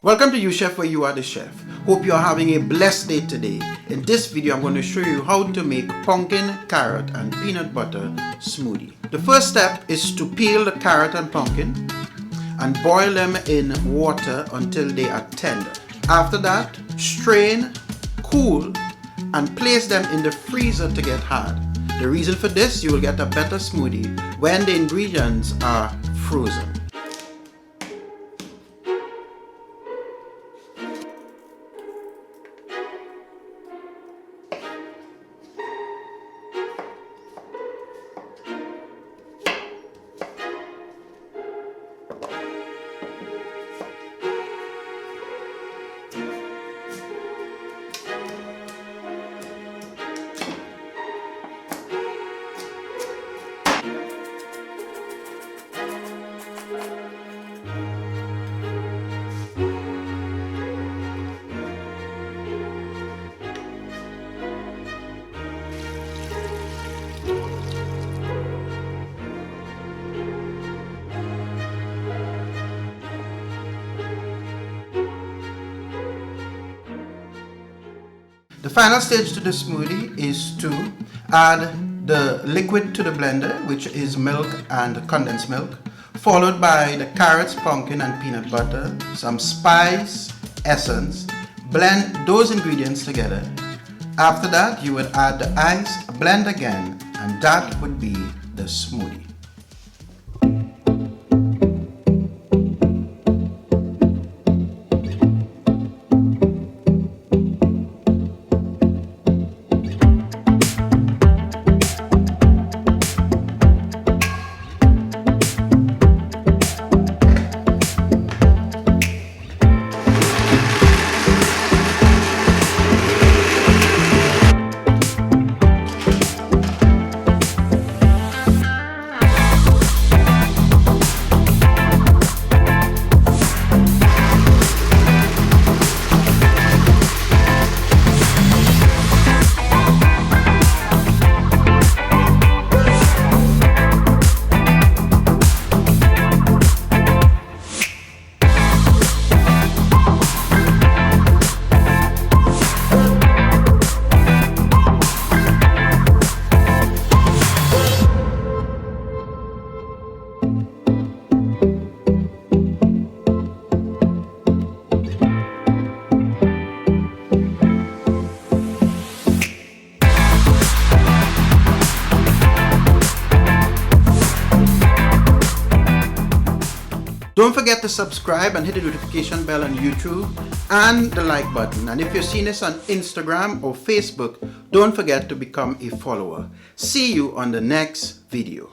Welcome to Youuchef, where you are the chef. Hope you are having a blessed day today. In this video, I'm going to show you how to make pumpkin, carrot, and peanut butter smoothie. The first step is to peel the carrot and pumpkin and boil them in water until they are tender. After that, strain, cool, and place them in the freezer to get hard. The reason for this, you will get a better smoothie when the ingredients are frozen. The final stage to the smoothie is to add the liquid to the blender, which is milk and condensed milk, followed by the carrots, pumpkin, and peanut butter, some spice, essence. Blend those ingredients together. After that, you would add the ice, blend again, and that would be the smoothie. Don't forget to subscribe and hit the notification bell on YouTube and the like button. And if you're seeing this on Instagram or Facebook, don't forget to become a follower. See you on the next video.